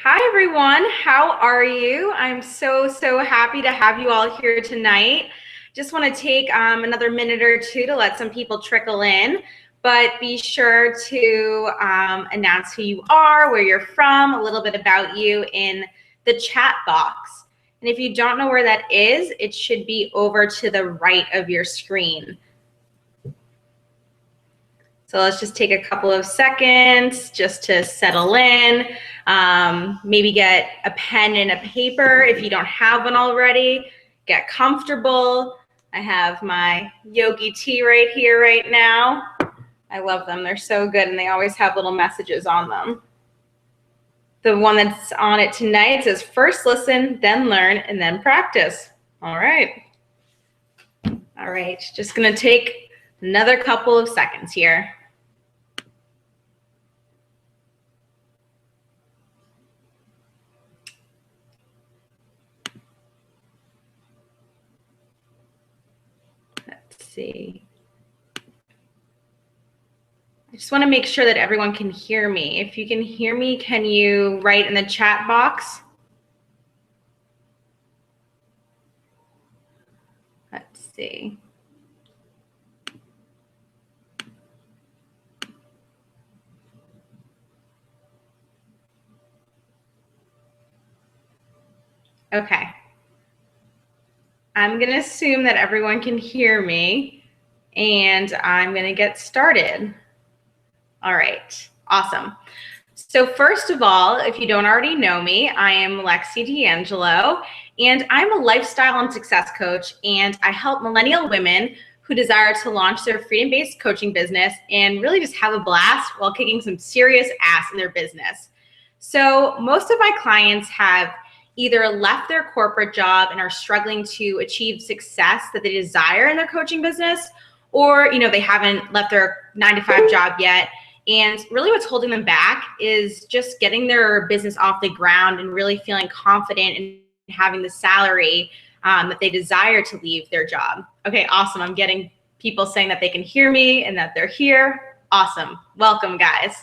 Hi everyone, how are you? I'm so happy to have you all here tonight. Just want to take another minute or two to let some people trickle in, but be sure to announce who you are, where you're from, a little bit about you in the chat box. And if you don't know where that is, it should be over to the right of your screen. So let's just take a couple of seconds just to settle in. Maybe get a pen and a paper if you don't have one already. Get comfortable. I have my yogi tea right here right now. I love them. They're so good, and they always have little messages on them. The one that's on it tonight says, first listen, then learn, and then practice. All right. All right, just gonna take another couple of seconds here. Let's see. I just want to make sure that everyone can hear me. If you can hear me, can you write in the chat box? Let's see. Okay. I'm going to assume that everyone can hear me, and I'm going to get started. All right. Awesome. So first of all, if you don't already know me, I am Lexie D'Angelo, and I'm a lifestyle and success coach, and I help millennial women who desire to launch their freedom-based coaching business and really just have a blast while kicking some serious ass in their business. So most of my clients have either left their corporate job and are struggling to achieve success that they desire in their coaching business, or they haven't left their 9-to-5 job yet. And really what's holding them back is just getting their business off the ground and really feeling confident in having the salary that they desire to leave their job. Okay, awesome. I'm getting people saying that they can hear me and that they're here. Awesome. Welcome, guys.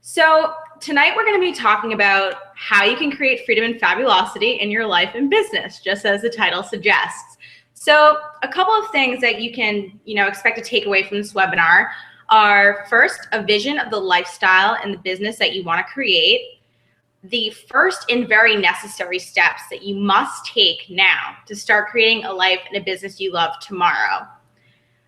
So tonight we're going to be talking about how you can create freedom and fabulosity in your life and business, just as the title suggests. So a couple of things that you can expect to take away from this webinar are, first, a vision of the lifestyle and the business that you want to create, the first and very necessary steps that you must take now to start creating a life and a business you love tomorrow.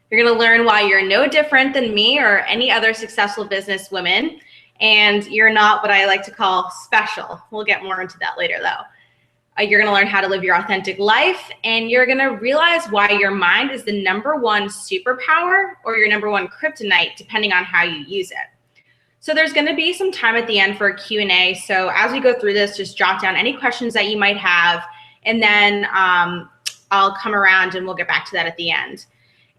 You're going to learn why you're no different than me or any other successful business women, and you're not what I like to call special. We'll get more into that later, though. You're going to learn how to live your authentic life, and you're going to realize why your mind is the #1 superpower or your #1 kryptonite, depending on how you use it. So there's going to be some time at the end for a Q&A. So as we go through this, just jot down any questions that you might have, and then I'll come around and we'll get back to that at the end.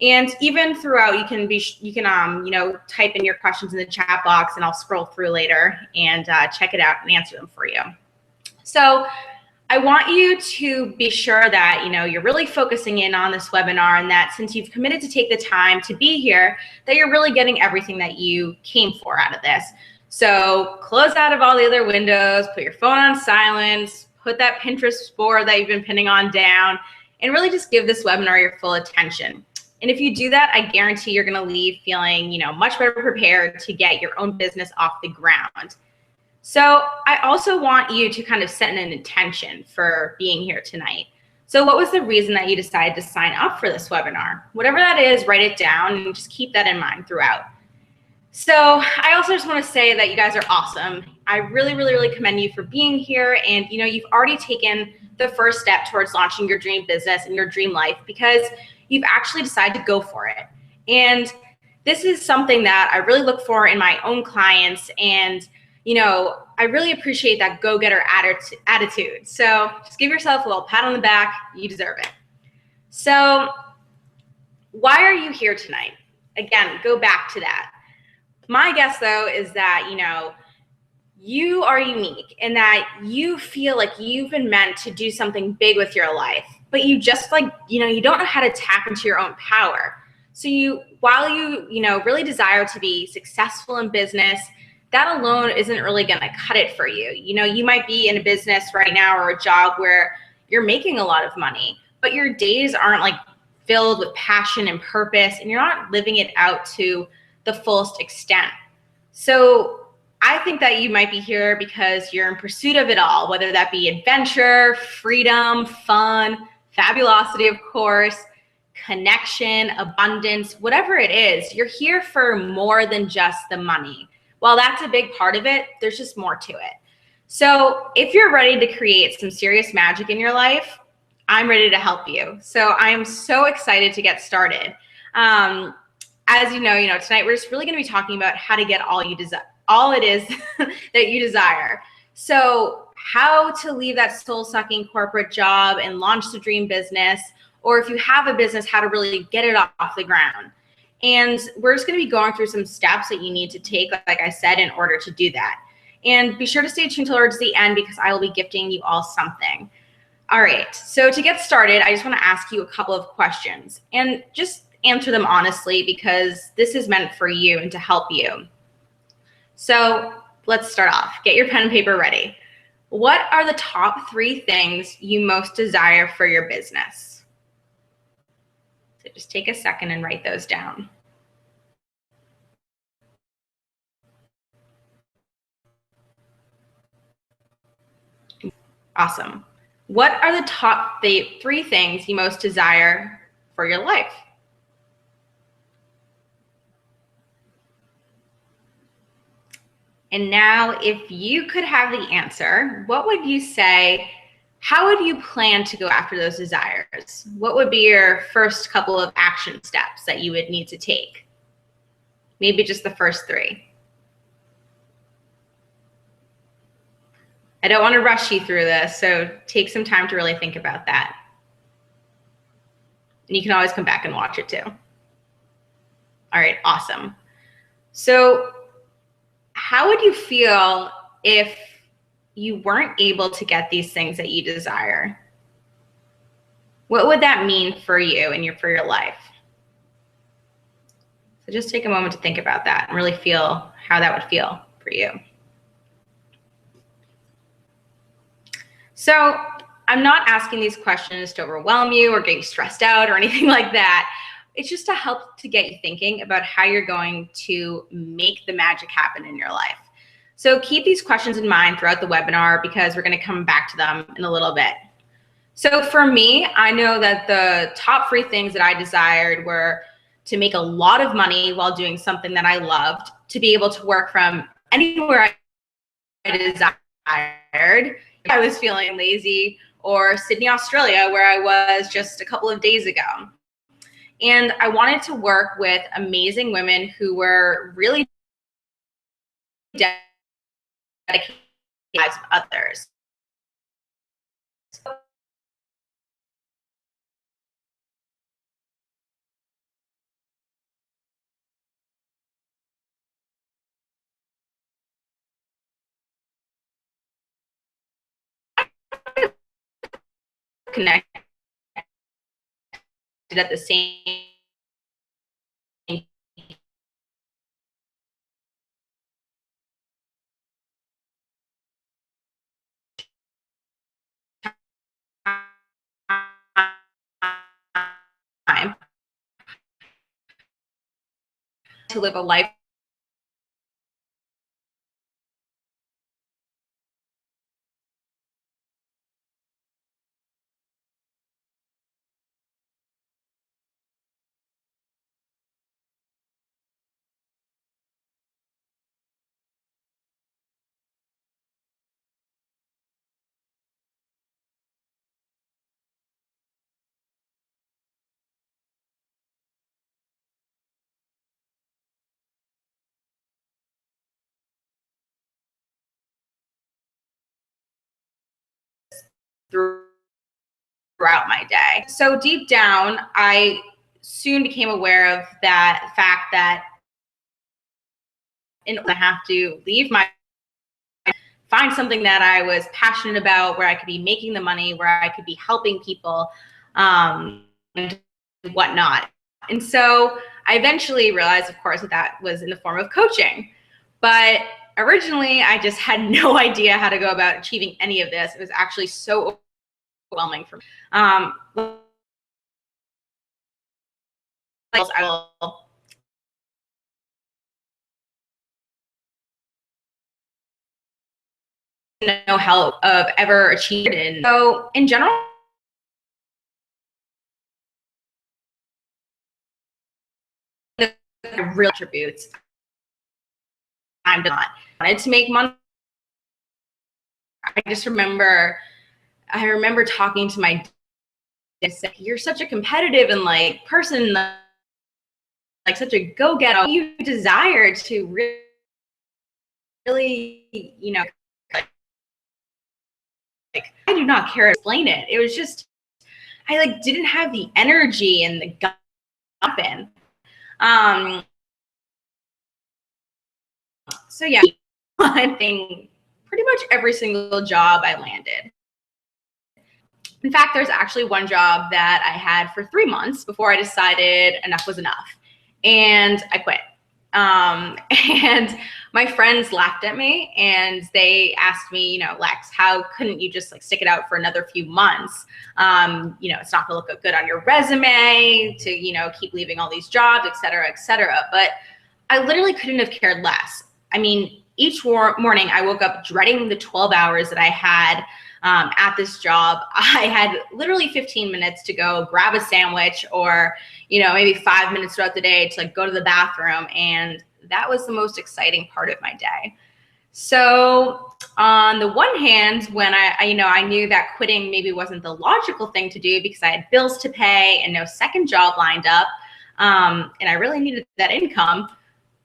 And even throughout, you can type in your questions in the chat box, and I'll scroll through later and check it out and answer them for you. So I want you to be sure that you're really focusing in on this webinar, and that since you've committed to take the time to be here, that you're really getting everything that you came for out of this. So close out of all the other windows, put your phone on silence, put that Pinterest board that you've been pinning on down, and really just give this webinar your full attention. And if you do that, I guarantee you're going to leave feeling much better prepared to get your own business off the ground. So I also want you to kind of set an intention for being here tonight. So what was the reason that you decided to sign up for this webinar? Whatever that is, write it down and just keep that in mind throughout. So I also just want to say that you guys are awesome. I really commend you for being here, and you've already taken the first step towards launching your dream business and your dream life because you've actually decided to go for it. And this is something that I really look for in my own clients, and I really appreciate that go-getter attitude. So just give yourself a little pat on the back. You deserve it. So why are you here tonight? Again, go back to that. My guess, though, is that, you are unique in that you feel like you've been meant to do something big with your life, but you just you don't know how to tap into your own power. So while you really desire to be successful in business, that alone isn't really going to cut it for you. You know, you might be in a business right now or a job where you're making a lot of money, but your days aren't like filled with passion and purpose, and you're not living it out to the fullest extent. So I think that you might be here because you're in pursuit of it all, whether that be adventure, freedom, fun, fabulosity, of course, connection, abundance, whatever it is. You're here for more than just the money. While that's a big part of it, there's just more to it. So if you're ready to create some serious magic in your life, I'm ready to help you. So I am so excited to get started. As you know, tonight we're just really going to be talking about how to get all it is that you desire. So how to leave that soul-sucking corporate job and launch the dream business, or if you have a business, how to really get it off the ground. And we're just going to be going through some steps that you need to take, like I said, in order to do that. And be sure to stay tuned towards the end because I will be gifting you all something. All right, so to get started, I just want to ask you a couple of questions and just answer them honestly because this is meant for you and to help you. So let's start off. Get your pen and paper ready. What are the top 3 things you most desire for your business? So just take a second and write those down. Awesome. What are the top 3 things you most desire for your life? And now, if you could have the answer, what would you say? How would you plan to go after those desires? What would be your first couple of action steps that you would need to take? Maybe just the first 3. I don't want to rush you through this, so take some time to really think about that. And you can always come back and watch it too. All right, awesome. So how would you feel if you weren't able to get these things that you desire? What would that mean for you and for your life? So just take a moment to think about that and really feel how that would feel for you. So I'm not asking these questions to overwhelm you or get you stressed out or anything like that. It's just to help to get you thinking about how you're going to make the magic happen in your life. So keep these questions in mind throughout the webinar because we're going to come back to them in a little bit. So for me, I know that the top 3 things that I desired were to make a lot of money while doing something that I loved, to be able to work from anywhere I desired. If I was feeling lazy, or Sydney, Australia, where I was just a couple of days ago. And I wanted to work with amazing women who were really dedicated to the lives of others. Connected at the same time to live a life throughout my day. So deep down, I soon became aware of that fact that I have to leave find something that I was passionate about, where I could be making the money, where I could be helping people, and whatnot. And so I eventually realized, of course, that was in the form of coaching. But originally, I just had no idea how to go about achieving any of this. It was actually so overwhelming for me. I will no help of ever achieved it. So in general, the real attributes, I'm not wanted to make money. I remember talking to my dad, saying, "You're such a competitive and like person, like such a go-getter. You desire to really, you know, like I do not care to explain it. It was just I like didn't have the energy and the gumping. So yeah, I think pretty much every single job I landed. In fact, there's actually one job that I had for 3 months before I decided enough was enough, and I quit. And my friends laughed at me and they asked me, you know, Lex, how couldn't you just like stick it out for another few months? You know, it's not gonna look good on your resume to, you know, keep leaving all these jobs, et cetera, et cetera. But I literally couldn't have cared less. I mean, each morning I woke up dreading the 12 hours that I had at this job. I had literally 15 minutes to go grab a sandwich or, you know, maybe 5 minutes throughout the day to like go to the bathroom. And that was the most exciting part of my day. So on the one hand, when I knew that quitting maybe wasn't the logical thing to do because I had bills to pay and no second job lined up, and I really needed that income.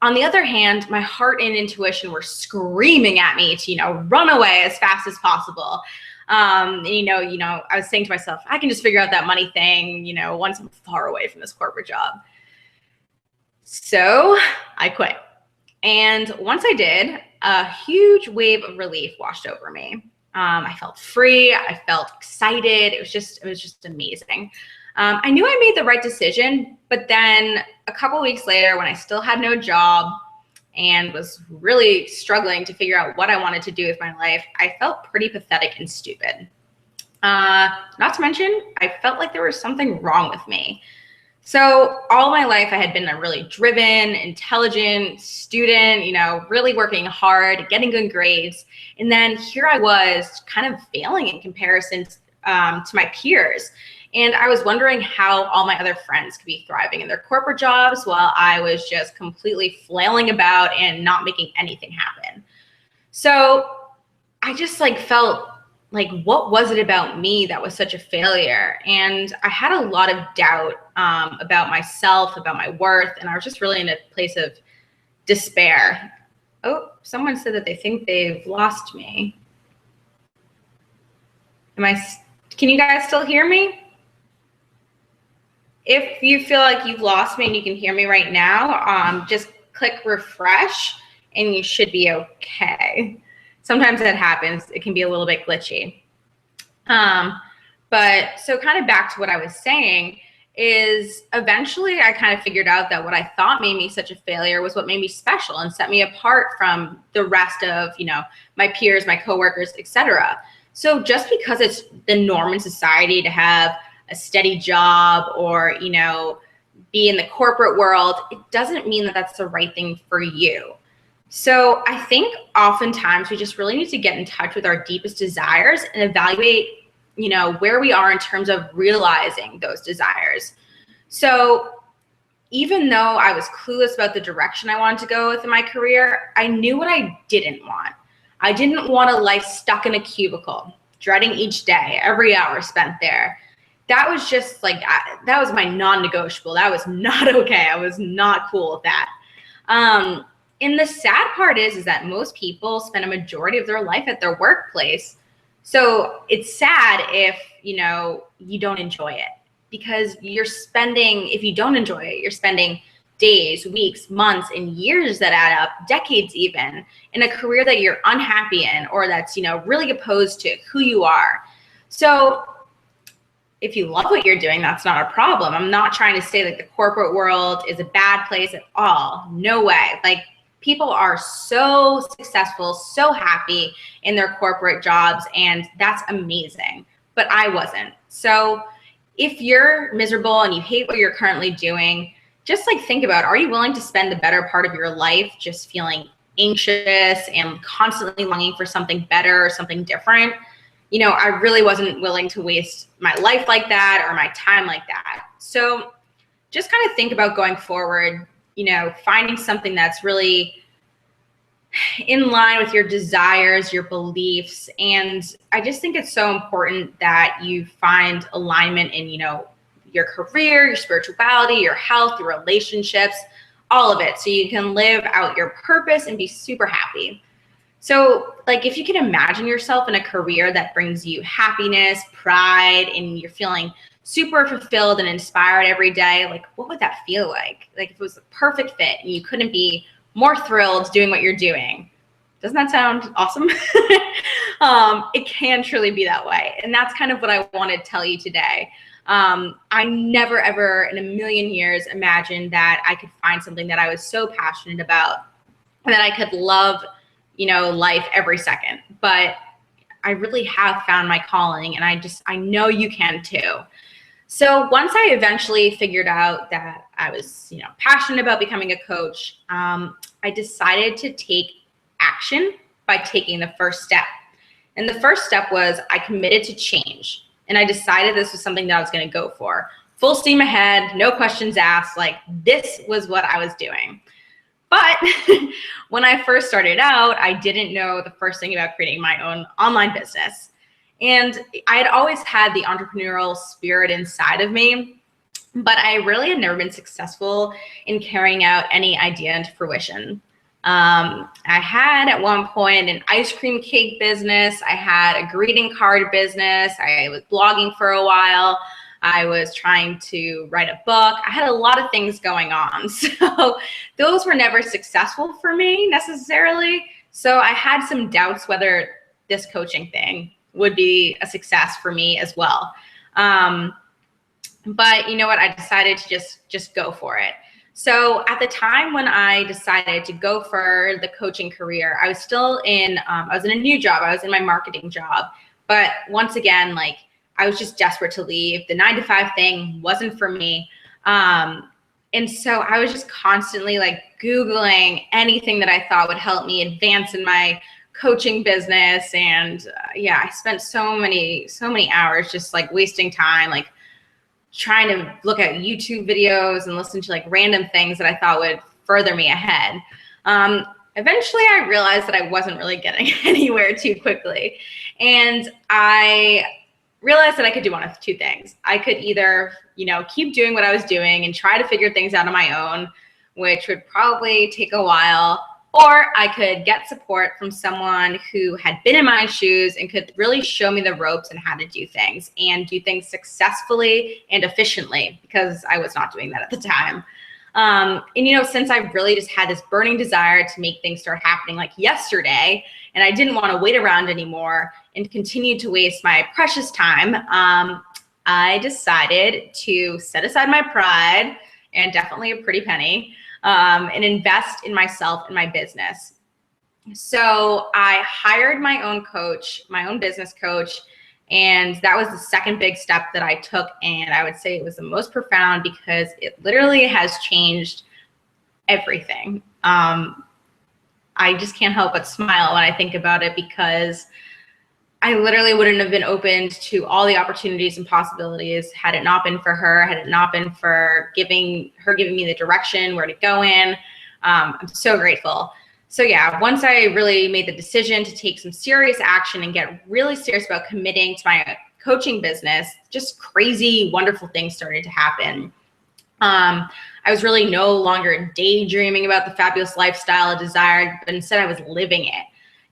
On the other hand, my heart and intuition were screaming at me to, you know, run away as fast as possible. And, you know, I was saying to myself, I can just figure out that money thing, you know, once I'm far away from this corporate job. So I quit. And once I did, a huge wave of relief washed over me. I felt free. I felt excited. It was just amazing. I knew I made the right decision, but then a couple weeks later, when I still had no job and was really struggling to figure out what I wanted to do with my life, I felt pretty pathetic and stupid. Not to mention, I felt like there was something wrong with me. So all my life, I had been a really driven, intelligent student, you know, really working hard, getting good grades. And then here I was kind of failing in comparison to my peers. And I was wondering how all my other friends could be thriving in their corporate jobs while I was just completely flailing about and not making anything happen. So I just like felt like, what was it about me that was such a failure? And I had a lot of doubt about myself, about my worth, and I was just really in a place of despair. Oh, someone said that they think they've lost me. Can you guys still hear me? If you feel like you've lost me and you can hear me right now, just click refresh and you should be okay. Sometimes that happens. It can be a little bit glitchy. But so kind of back to what I was saying is eventually I kind of figured out that what I thought made me such a failure was what made me special and set me apart from the rest of, you know, my peers, my coworkers, etc. So just because it's the norm in society to have a steady job or, you know, be in the corporate world, it doesn't mean that that's the right thing for you. So I think oftentimes we just really need to get in touch with our deepest desires and evaluate, you know, where we are in terms of realizing those desires. So even though I was clueless about the direction I wanted to go with in my career, I knew what I didn't want. I didn't want a life stuck in a cubicle, dreading each day, every hour spent there. That was just like, that was my non-negotiable. That was not okay. I was not cool with that. And the sad part is that most people spend a majority of their life at their workplace. So it's sad if, you know, you don't enjoy it, because you're spending, if you don't enjoy it, you're spending days, weeks, months, and years that add up, decades even, in a career that you're unhappy in or that's, you know, really opposed to who you are. So if you love what you're doing, that's not a problem. I'm not trying to say like the corporate world is a bad place at all. No way. Like, people are so successful, so happy in their corporate jobs, and that's amazing. But I wasn't. So if you're miserable and you hate what you're currently doing, just like think about, are you willing to spend the better part of your life just feeling anxious and constantly longing for something better or something different? You know, I really wasn't willing to waste my life like that or my time like that. So just kind of think about going forward, you know, finding something that's really in line with your desires, your beliefs. And I just think it's so important that you find alignment in, you know, your career, your spirituality, your health, your relationships, all of it, so you can live out your purpose and be super happy. So like, if you can imagine yourself in a career that brings you happiness, pride, and you're feeling super fulfilled and inspired every day, like what would that feel like? Like if it was a perfect fit and you couldn't be more thrilled doing what you're doing. Doesn't that sound awesome? It can truly be that way. And that's kind of what I wanted to tell you today. I never, ever in a million years imagined that I could find something that I was so passionate about and that I could love, you know, life every second. But I really have found my calling, and I know you can too. So once I eventually figured out that I was, you know, passionate about becoming a coach, I decided to take action by taking the first step. And the first step was I committed to change. And I decided this was something that I was going to go for. Full steam ahead, no questions asked. Like, this was what I was doing. But when I first started out, I didn't know the first thing about creating my own online business. And I had always had the entrepreneurial spirit inside of me, but I really had never been successful in carrying out any idea into fruition. I had at one point an ice cream cake business. I had a greeting card business. I was blogging for a while. I was trying to write a book. I had a lot of things going on. So those were never successful for me necessarily. So I had some doubts whether this coaching thing would be a success for me as well. But you know what? I decided to just go for it. So at the time when I decided to go for the coaching career, I was still in, I was in a new job. I was in my marketing job. But once again, like, I was just desperate to leave. The 9-to-5 thing wasn't for me. And so I was just constantly like Googling anything that I thought would help me advance in my coaching business. And yeah, I spent so many hours just like wasting time, like trying to look at YouTube videos and listen to like random things that I thought would further me ahead. Eventually I realized that I wasn't really getting anywhere too quickly. And I realized that I could do one of two things. I could either, you know, keep doing what I was doing and try to figure things out on my own, which would probably take a while, or I could get support from someone who had been in my shoes and could really show me the ropes and how to do things and do things successfully and efficiently, because I was not doing that at the time. And, you know, since I really just had this burning desire to make things start happening like yesterday, and I didn't want to wait around anymore and continue to waste my precious time, I decided to set aside my pride, and definitely a pretty penny, and invest in myself and my business. So I hired my own coach, my own business coach, and that was the second big step that I took. And I would say it was the most profound because it literally has changed everything. I just can't help but smile when I think about it, because I literally wouldn't have been open to all the opportunities and possibilities had it not been for her, had it not been for giving me the direction where to go in. I'm so grateful. So yeah, once I really made the decision to take some serious action and get really serious about committing to my coaching business, just crazy, wonderful things started to happen. I was really no longer daydreaming about the fabulous lifestyle I desired, but instead I was living it.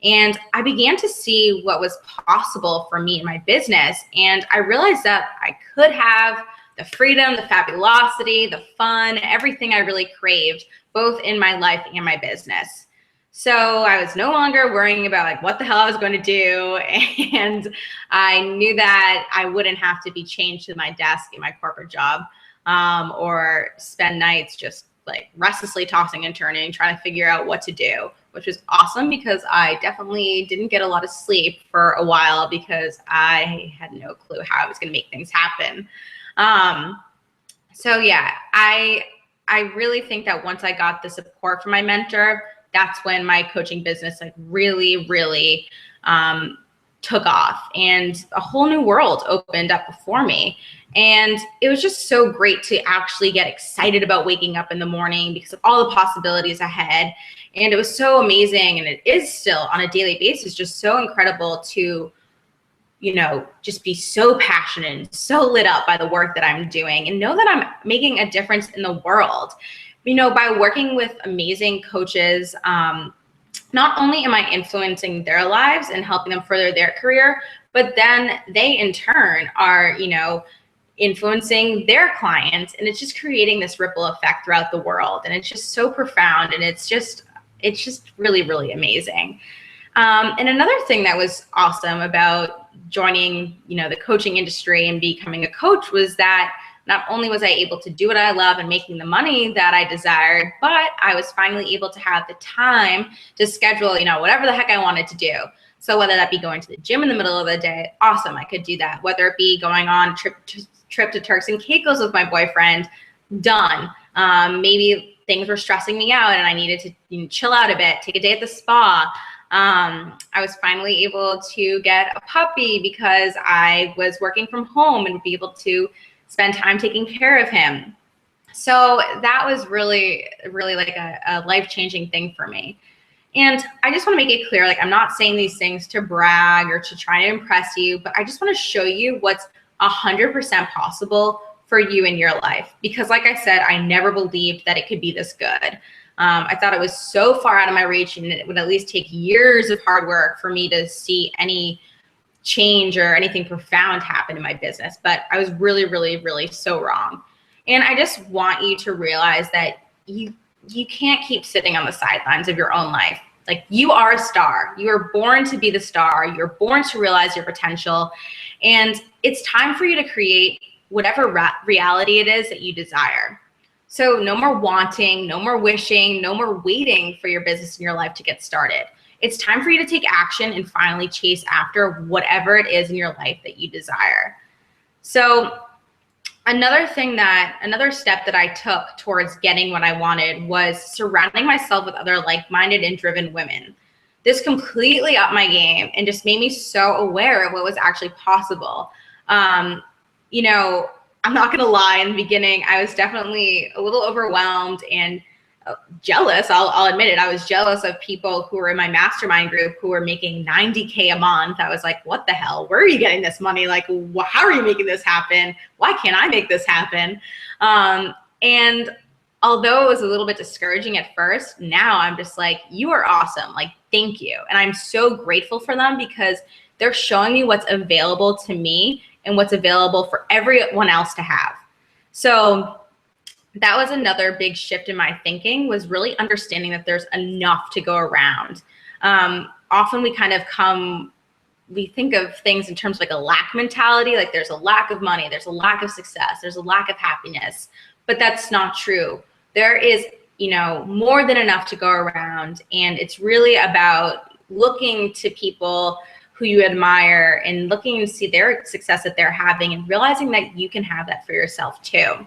And I began to see what was possible for me in my business. And I realized that I could have the freedom, the fabulosity, the fun, everything I really craved, both in my life and my business. So I was no longer worrying about like what the hell I was going to do. And I knew that I wouldn't have to be chained to my desk in my corporate job, or spend nights just like restlessly tossing and turning, trying to figure out what to do, which was awesome because I definitely didn't get a lot of sleep for a while because I had no clue how I was going to make things happen. So yeah, I really think that once I got the support from my mentor, that's when my coaching business like really took off, and a whole new world opened up before me. And it was just so great to actually get excited about waking up in the morning because of all the possibilities ahead. And it was so amazing, and it is still on a daily basis just so incredible to, you know, just be so passionate and so lit up by the work that I'm doing and know that I'm making a difference in the world. You know, by working with amazing coaches, not only am I influencing their lives and helping them further their career, but then they in turn are, you know, influencing their clients, and it's just creating this ripple effect throughout the world. And it's just so profound, and it's just really amazing. And another thing that was awesome about joining, you know, the coaching industry and becoming a coach was that not only was I able to do what I love and making the money that I desired, but I was finally able to have the time to schedule, you know, whatever the heck I wanted to do. So whether that be going to the gym in the middle of the day, awesome, I could do that. Whether it be going on a trip to Turks and Caicos with my boyfriend, done. Maybe things were stressing me out and I needed to, you know, chill out a bit, take a day at the spa. I was finally able to get a puppy because I was working from home and be able to spend time taking care of him. So that was really like a life-changing thing for me. And I just want to make it clear, like, I'm not saying these things to brag or to try to impress you, but I just want to show you what's 100% possible for you in your life. Because like I said, I never believed that it could be this good. I thought it was so far out of my reach, and it would at least take years of hard work for me to see any change or anything profound happen in my business. But I was really so wrong. And I just want you to realize that you can't keep sitting on the sidelines of your own life. Like, you are a star. You are born to be the star. You're born to realize your potential. And it's time for you to create whatever reality it is that you desire. So no more wanting, no more wishing, no more waiting for your business and your life to get started. It's time for you to take action and finally chase after whatever it is in your life that you desire. So another step that I took towards getting what I wanted was surrounding myself with other like-minded and driven women. This completely upped my game and just made me so aware of what was actually possible. You know, I'm not gonna lie, in the beginning, I was definitely a little overwhelmed and jealous. I'll admit it. I was jealous of people who were in my mastermind group who were making $90K a month. I was like, what the hell? Where are you getting this money? Like, how are you making this happen? Why can't I make this happen? And although it was a little bit discouraging at first, now I'm just like, you are awesome. Like, thank you. And I'm so grateful for them because they're showing me what's available to me and what's available for everyone else to have. So that was another big shift in my thinking, was really understanding that there's enough to go around. Often we think of things in terms of like a lack mentality, like there's a lack of money, there's a lack of success, there's a lack of happiness, but that's not true. There is, you know, more than enough to go around, and it's really about looking to people who you admire and looking to see their success that they're having and realizing that you can have that for yourself too.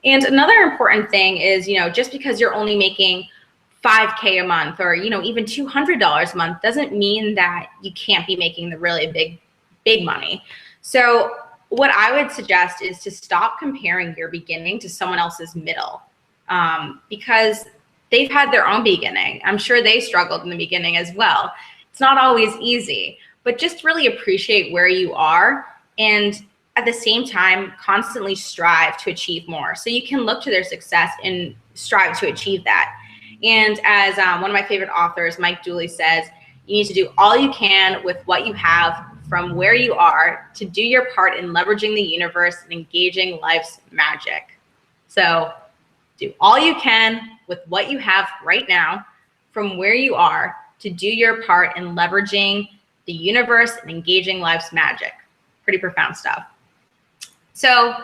And another important thing is, you know, just because you're only making $5K a month or, you know, even $200 a month doesn't mean that you can't be making the really big money. So what I would suggest is to stop comparing your beginning to someone else's middle, because they've had their own beginning. I'm sure they struggled in the beginning as well. It's not always easy, but just really appreciate where you are, and at the same time, constantly strive to achieve more. So you can look to their success and strive to achieve that. And as one of my favorite authors, Mike Dooley, says, you need to do all you can with what you have from where you are to do your part in leveraging the universe and engaging life's magic. So do all you can with what you have right now from where you are to do your part in leveraging the universe and engaging life's magic. Pretty profound stuff. So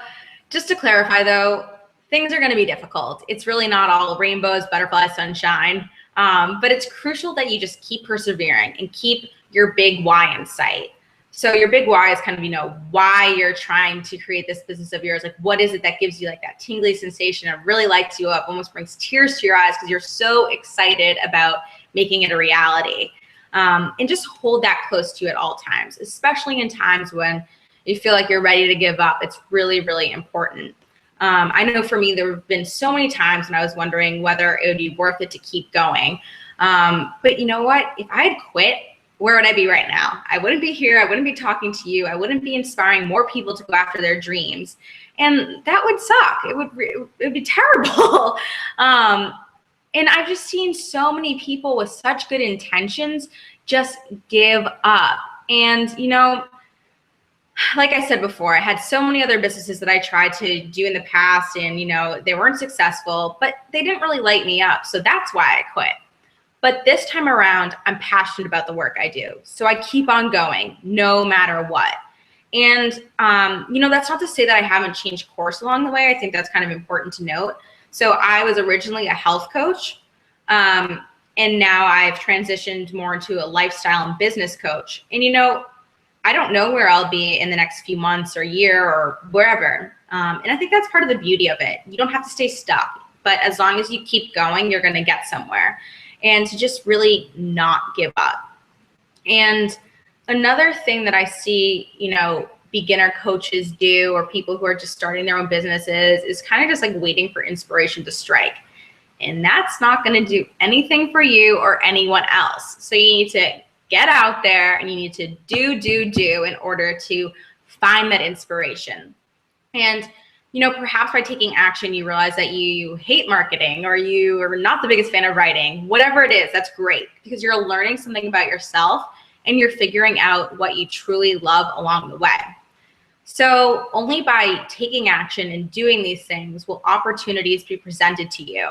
just to clarify though, things are going to be difficult. It's really not all rainbows, butterflies, sunshine. But it's crucial that you just keep persevering and keep your big why in sight. So your big why is kind of, why you're trying to create this business of yours. Like, what is it that gives you like that tingly sensation and really lights you up, almost brings tears to your eyes because you're so excited about making it a reality. And just hold that close to you at all times, especially in times when you feel like you're ready to give up. It's really, really important. I know for me, there have been so many times when I was wondering whether it would be worth it to keep going. But you know what? If I had quit, where would I be right now? I wouldn't be here. I wouldn't be talking to you. I wouldn't be inspiring more people to go after their dreams. And that would suck. It would be terrible. And I've just seen so many people with such good intentions just give up. And, like I said before, I had so many other businesses that I tried to do in the past and, they weren't successful, but they didn't really light me up. So that's why I quit. But this time around, I'm passionate about the work I do. So I keep on going no matter what. And, that's not to say that I haven't changed course along the way. I think that's kind of important to note. So I was originally a health coach, and now I've transitioned more into a lifestyle and business coach. And, I don't know where I'll be in the next few months or year or wherever. And I think that's part of the beauty of it. You don't have to stay stuck, but as long as you keep going, you're going to get somewhere. And to just really not give up. And another thing that I see, beginner coaches do, or people who are just starting their own businesses, is kind of just like waiting for inspiration to strike. And that's not going to do anything for you or anyone else. So you need to get out there and you need to do in order to find that inspiration. And, perhaps by taking action, you realize that you hate marketing or you are not the biggest fan of writing. Whatever it is, that's great because you're learning something about yourself and you're figuring out what you truly love along the way. So only by taking action and doing these things will opportunities be presented to you.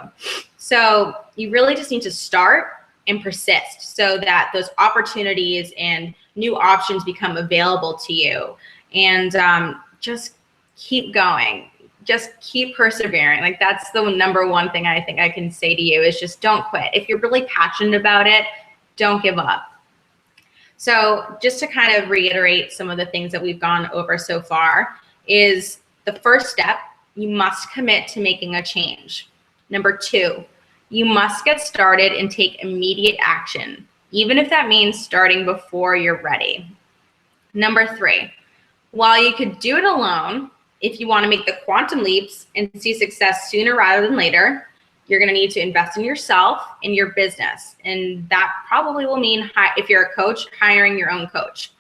So you really just need to start and persist so that those opportunities and new options become available to you. And just keep going. Just keep persevering. Like, that's the number one thing I think I can say to you is just don't quit. If you're really passionate about it, don't give up. So just to kind of reiterate some of the things that we've gone over so far is the first step, you must commit to making a change. Number 2, you must get started and take immediate action, even if that means starting before you're ready. Number 3, while you could do it alone, if you want to make the quantum leaps and see success sooner rather than later, you're going to need to invest in yourself, in your business. And that probably will mean, if you're a coach, hiring your own coach.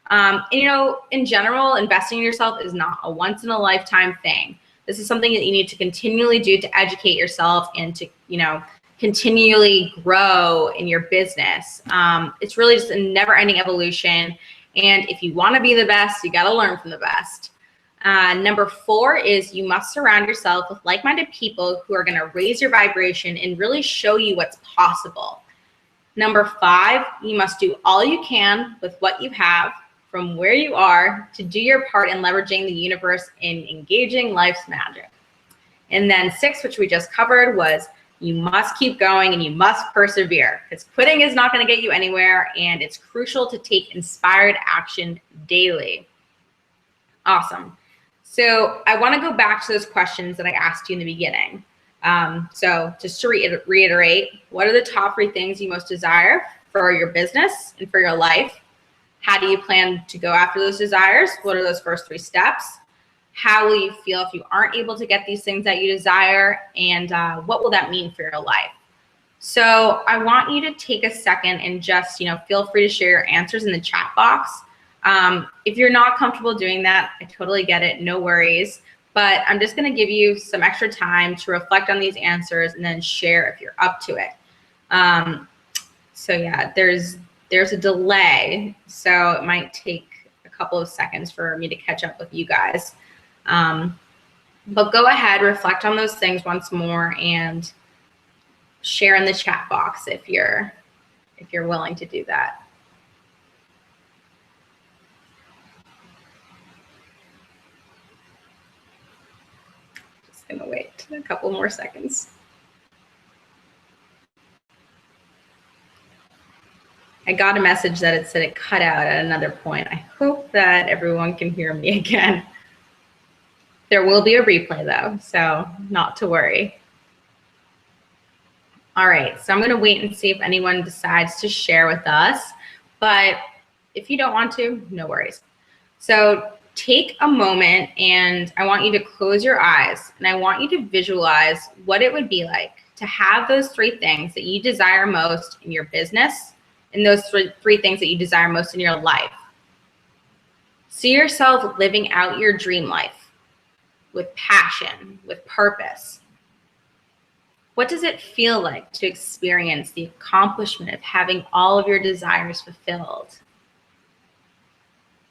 And, in general, investing in yourself is not a once in a lifetime thing. This is something that you need to continually do to educate yourself and to, continually grow in your business. It's really just a never ending evolution. And if you want to be the best, you got to learn from the best. Number 4 is you must surround yourself with like-minded people who are going to raise your vibration and really show you what's possible. Number 5, you must do all you can with what you have from where you are to do your part in leveraging the universe in engaging life's magic. And then 6, which we just covered, was you must keep going and you must persevere because quitting is not going to get you anywhere, and it's crucial to take inspired action daily. Awesome. So I want to go back to those questions that I asked you in the beginning. So just to reiterate, what are the top 3 things you most desire for your business and for your life? How do you plan to go after those desires? What are those first 3 steps? How will you feel if you aren't able to get these things that you desire? And what will that mean for your life? So I want you to take a second and just, feel free to share your answers in the chat box. If you're not comfortable doing that, I totally get it. No worries. But I'm just going to give you some extra time to reflect on these answers and then share if you're up to it. So yeah, there's a delay. So it might take a couple of seconds for me to catch up with you guys. But go ahead, reflect on those things once more and share in the chat box if you're willing to do that. Just gonna wait a couple more seconds. I got a message that it said it cut out at another point. I hope that everyone can hear me again. There will be a replay though, so not to worry. All right, so I'm gonna wait and see if anyone decides to share with us, but if you don't want to, no worries. So take a moment and I want you to close your eyes and I want you to visualize what it would be like to have those three things that you desire most in your business and those three things that you desire most in your life. See yourself living out your dream life with passion, with purpose. What does it feel like to experience the accomplishment of having all of your desires fulfilled?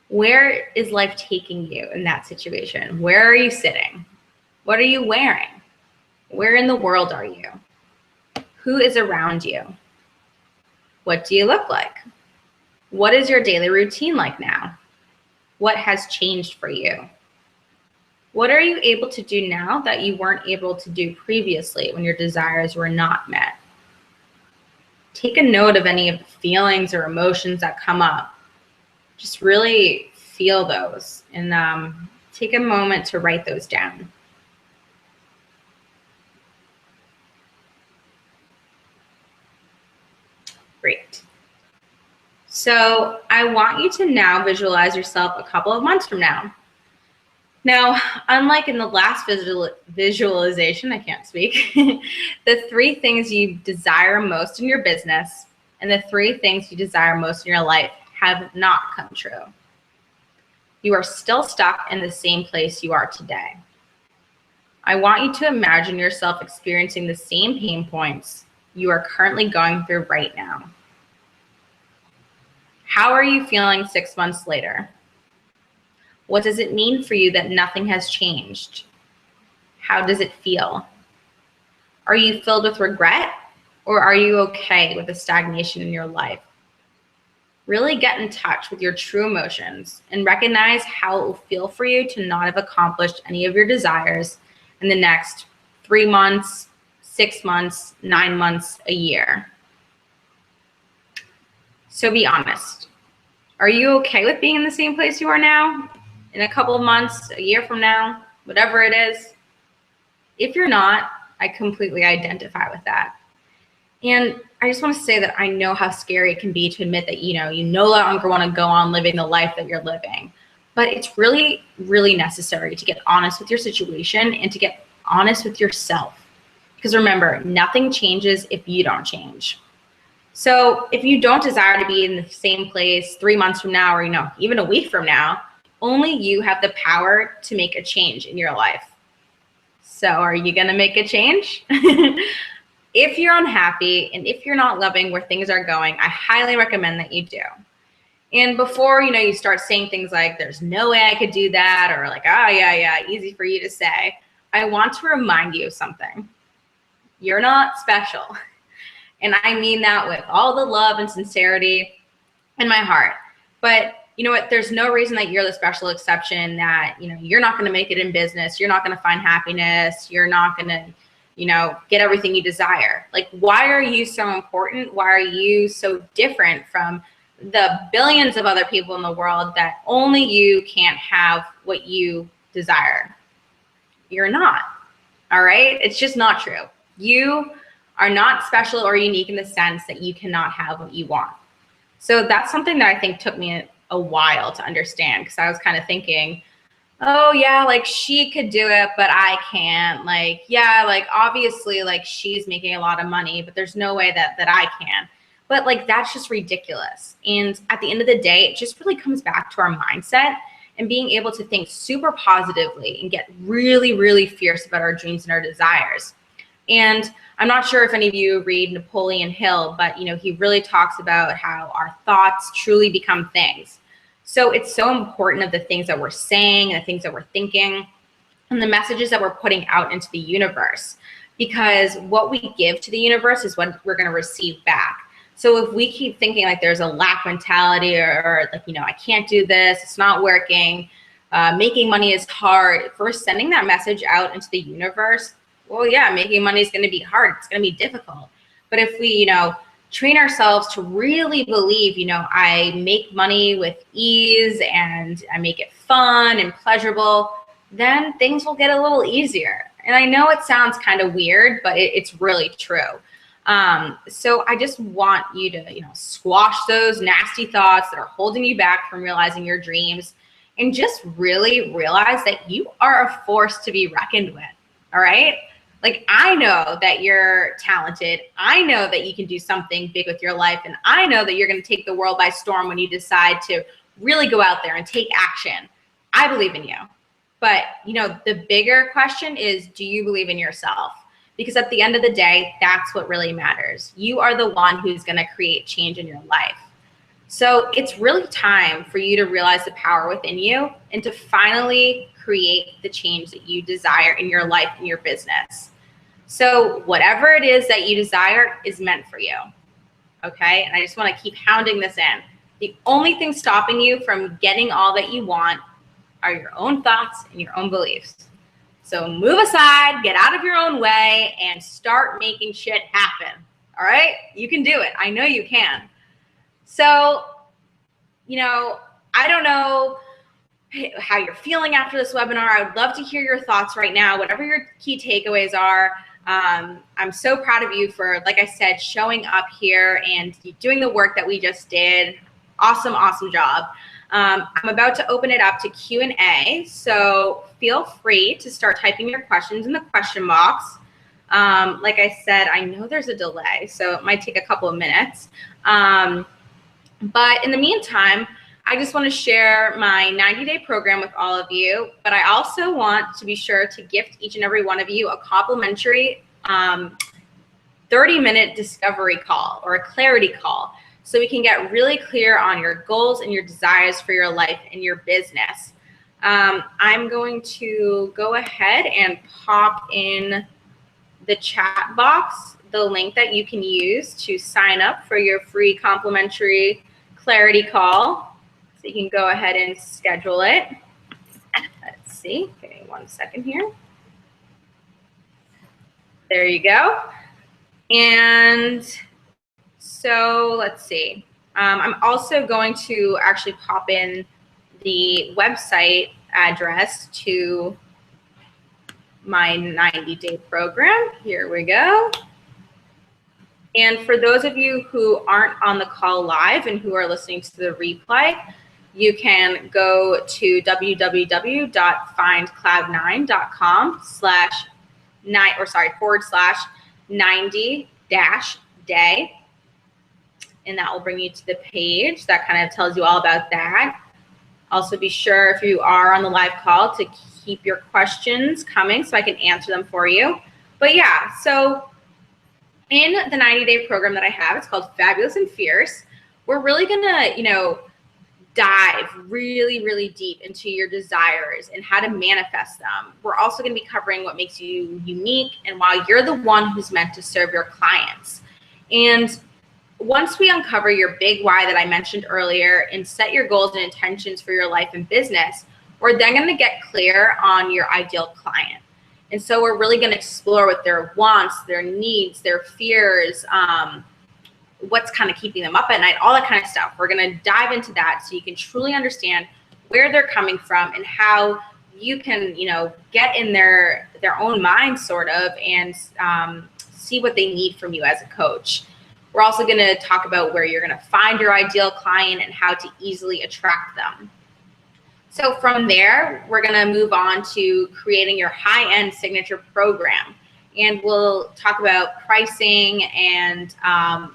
Where is life taking you in that situation? Where are you sitting? What are you wearing? Where in the world are you? Who is around you? What do you look like? What is your daily routine like now? What has changed for you? What are you able to do now that you weren't able to do previously when your desires were not met? Take a note of any of the feelings or emotions that come up. Just really feel those and take a moment to write those down. Great. So I want you to now visualize yourself a couple of months from now. Now, unlike in the last visualization, I can't speak, the three things you desire most in your business and the three things you desire most in your life have not come true. You are still stuck in the same place you are today. I want you to imagine yourself experiencing the same pain points you are currently going through right now. How are you feeling 6 months later? What does it mean for you that nothing has changed? How does it feel? Are you filled with regret or are you okay with the stagnation in your life? Really get in touch with your true emotions and recognize how it will feel for you to not have accomplished any of your desires in the next 3 months, 6 months, 9 months, a year. So be honest. Are you okay with being in the same place you are now? In a couple of months, a year from now, whatever it is? If you're not, I completely identify with that. And I just want to say that I know how scary it can be to admit that, you no longer want to go on living the life that you're living. But it's really, really necessary to get honest with your situation and to get honest with yourself. Because remember, nothing changes if you don't change. So if you don't desire to be in the same place 3 months from now, or, even a week from now, only you have the power to make a change in your life. So are you going to make a change? If you're unhappy and if you're not loving where things are going, I highly recommend that you do. And before, you start saying things like, there's no way I could do that, or like, oh, yeah, easy for you to say, I want to remind you of something. You're not special. And I mean that with all the love and sincerity in my heart. But you know what? There's no reason that you're the special exception, that, you're not going to make it in business. You're not going to find happiness. You're not going to, get everything you desire. Like, why are you so important? Why are you so different from the billions of other people in the world that only you can't have what you desire? You're not. All right? It's just not true. You are not special or unique in the sense that you cannot have what you want. So that's something that I think took me a while to understand, because I was kind of thinking, oh yeah, like she could do it, but I can't. Like, yeah, like obviously like she's making a lot of money, but there's no way that I can. But like, that's just ridiculous. And at the end of the day, it just really comes back to our mindset and being able to think super positively and get really, really fierce about our dreams and our desires. And I'm not sure if any of you read Napoleon Hill, but he really talks about how our thoughts truly become things. So it's so important of the things that we're saying and the things that we're thinking and the messages that we're putting out into the universe, because what we give to the universe is what we're going to receive back. So if we keep thinking like there's a lack mentality or like, I can't do this, it's not working, making money is hard. If we're sending that message out into the universe, well, yeah, making money is going to be hard. It's going to be difficult. But if we, train ourselves to really believe, I make money with ease and I make it fun and pleasurable, then things will get a little easier. And I know it sounds kind of weird, but it's really true. So I just want you to, squash those nasty thoughts that are holding you back from realizing your dreams, and just really realize that you are a force to be reckoned with. All right. Like, I know that you're talented. I know that you can do something big with your life. And I know that you're going to take the world by storm when you decide to really go out there and take action. I believe in you. But, the bigger question is, do you believe in yourself? Because at the end of the day, that's what really matters. You are the one who's going to create change in your life. So it's really time for you to realize the power within you and to finally create the change that you desire in your life and your business. So whatever it is that you desire is meant for you. Okay? And I just want to keep hounding this in. The only thing stopping you from getting all that you want are your own thoughts and your own beliefs. So move aside, get out of your own way, and start making shit happen. All right? You can do it. I know you can. So, I don't know how you're feeling after this webinar. I would love to hear your thoughts right now, whatever your key takeaways are. I'm so proud of you for, like I said, showing up here and doing the work that we just did. Awesome, awesome job. I'm about to open it up to Q&A, so feel free to start typing your questions in the question box. Like I said, I know there's a delay, so it might take a couple of minutes. But in the meantime, I just want to share my 90-day program with all of you, but I also want to be sure to gift each and every one of you a complimentary 30-minute discovery call or a clarity call, so we can get really clear on your goals and your desires for your life and your business. I'm going to go ahead and pop in the chat box the link that you can use to sign up for your free complimentary clarity call. So you can go ahead and schedule it. Let's see, give me 1 second here. There you go. And so let's see. I'm also going to actually pop in the website address to my 90-day program. Here we go. And for those of you who aren't on the call live and who are listening to the replay, you can go to www.findcloud9.com/90-day. And that will bring you to the page that kind of tells you all about that. Also be sure, if you are on the live call, to keep your questions coming so I can answer them for you. But yeah, so in the 90-day program that I have, it's called Fabulous and Fierce. We're really gonna, dive really, really deep into your desires and how to manifest them. We're also gonna be covering what makes you unique and why you're the one who's meant to serve your clients. And once we uncover your big why that I mentioned earlier and set your goals and intentions for your life and business, we're then gonna get clear on your ideal client. And so we're really going to explore what their wants, their needs, their fears, what's kind of keeping them up at night, all that kind of stuff. We're going to dive into that so you can truly understand where they're coming from and how you can, get in their own mind sort of and see what they need from you as a coach. We're also going to talk about where you're going to find your ideal client and how to easily attract them. So from there, we're going to move on to creating your high-end signature program. And we'll talk about pricing and, how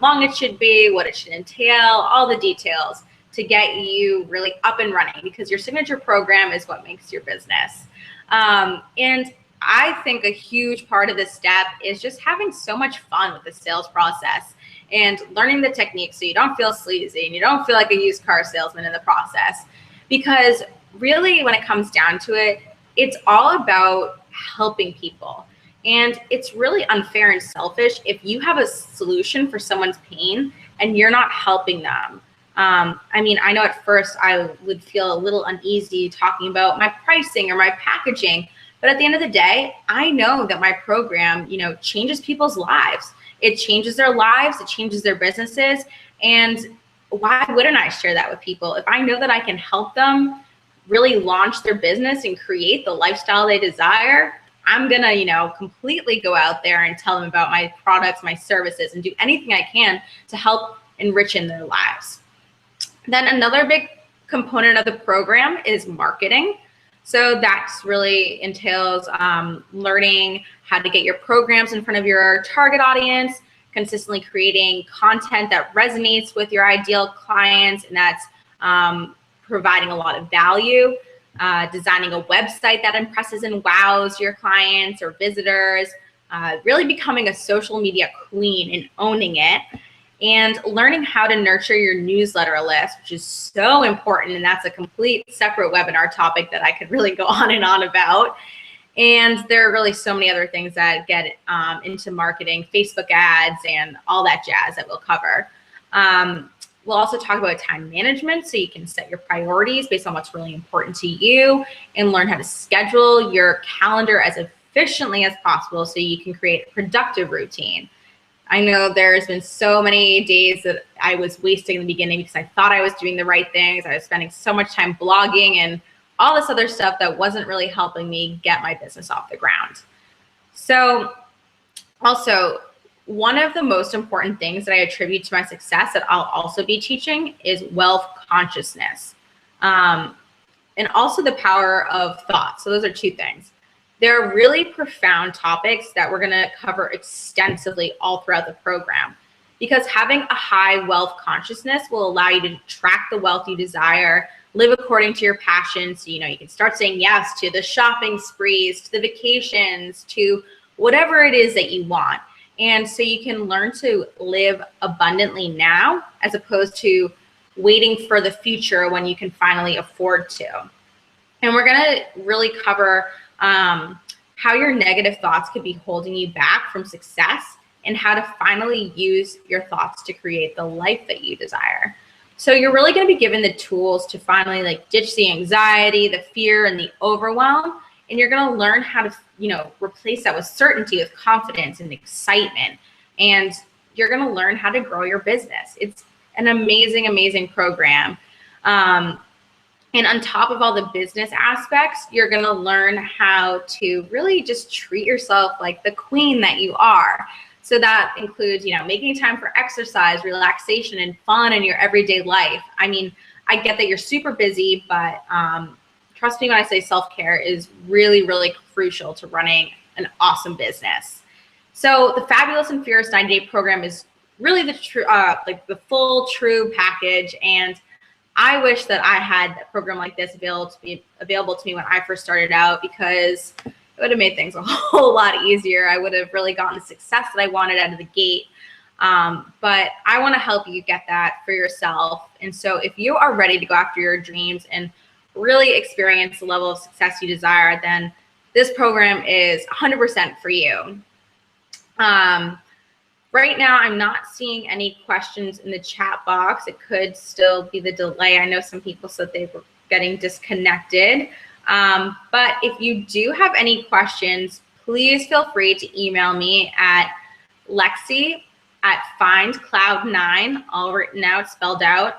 long it should be, what it should entail, all the details to get you really up and running, because your signature program is what makes your business. And I think a huge part of this step is just having so much fun with the sales process and learning the techniques so you don't feel sleazy and you don't feel like a used car salesman in the process. Because really, when it comes down to it, it's all about helping people. And it's really unfair and selfish if you have a solution for someone's pain and you're not helping them. I mean, I know at first I would feel a little uneasy talking about my pricing or my packaging, but at the end of the day, I know that my program, you know, changes people's lives. It changes their lives, it changes their businesses, and why wouldn't I share that with people? If I know that I can help them really launch their business and create the lifestyle they desire, I'm gonna, you know, completely go out there and tell them about my products, my services, and do anything I can to help enrich in their lives. Then another big component of the program is marketing. So that's really entails learning how to get your programs in front of your target audience, consistently creating content that resonates with your ideal clients, and that's providing a lot of value, designing a website that impresses and wows your clients or visitors, really becoming a social media queen and owning it, and learning how to nurture your newsletter list, which is so important. And that's a complete separate webinar topic that I could really go on and on about. And there are really so many other things that get into marketing, Facebook ads, and all that jazz that we'll cover. We'll also talk about time management, so you can set your priorities based on what's really important to you, and learn how to schedule your calendar as efficiently as possible so you can create a productive routine. I know there's been so many days that I was wasting in the beginning because I thought I was doing the right things. I was spending so much time blogging and all this other stuff that wasn't really helping me get my business off the ground. So also, one of the most important things that I attribute to my success that I'll also be teaching is wealth consciousness, and also the power of thought. So those are two things. They're really profound topics that we're going to cover extensively all throughout the program, because having a high wealth consciousness will allow you to attract the wealth you desire, live according to your passions. So, you know, you can start saying yes to the shopping sprees, to the vacations, to whatever it is that you want. And so you can learn to live abundantly now, as opposed to waiting for the future when you can finally afford to. And we're going to really cover how your negative thoughts could be holding you back from success, and how to finally use your thoughts to create the life that you desire. So you're really going to be given the tools to finally like ditch the anxiety, the fear, and the overwhelm. And you're going to learn how to, you know, replace that with certainty, with confidence and excitement. And you're going to learn how to grow your business. It's an amazing, amazing program. And on top of all the business aspects, you're going to learn how to really just treat yourself like the queen that you are. So that includes, you know, making time for exercise, relaxation, and fun in your everyday life. I mean, I get that you're super busy, but trust me when I say self-care is really, really crucial to running an awesome business. So the Fabulous and Fearless 90-Day program is really the true, like the full true package. And I wish that I had a program like this available to me when I first started out, because it would have made things a whole lot easier. I would have really gotten the success that I wanted out of the gate. But I want to help you get that for yourself. And so if you are ready to go after your dreams and really experience the level of success you desire, then this program is 100% for you. Right now, I'm not seeing any questions in the chat box. It could still be the delay. I know some people said they were getting disconnected. But if you do have any questions, please feel free to email me at Lexie at findcloud9, all written out, spelled out,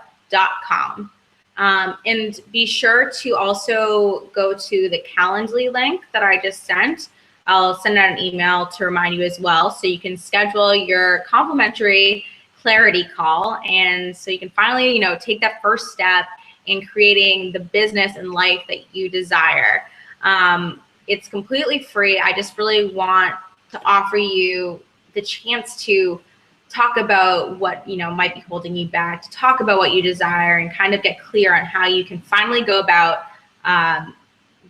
.com. And be sure to also go to the Calendly link that I just sent. I'll send out an email to remind you as well, so you can schedule your complimentary clarity call. And so you can finally, you know, take that first step in creating the business and life that you desire. It's completely free. I just really want to offer you the chance to talk about what, you know, might be holding you back, to talk about what you desire, and kind of get clear on how you can finally go about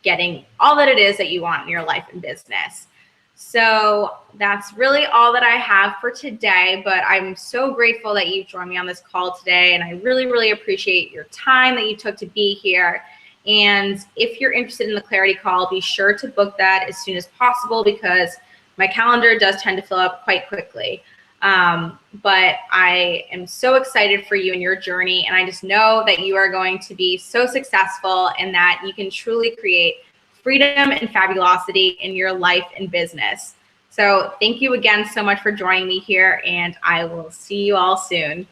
getting all that it is that you want in your life and business. So that's really all that I have for today, but I'm so grateful that you joined me on this call today, and I really, really appreciate your time that you took to be here. And if you're interested in the clarity call, be sure to book that as soon as possible, because my calendar does tend to fill up quite quickly. But I am so excited for you and your journey. And I just know that you are going to be so successful and that you can truly create freedom and fabulosity in your life and business. So thank you again so much for joining me here, and I will see you all soon.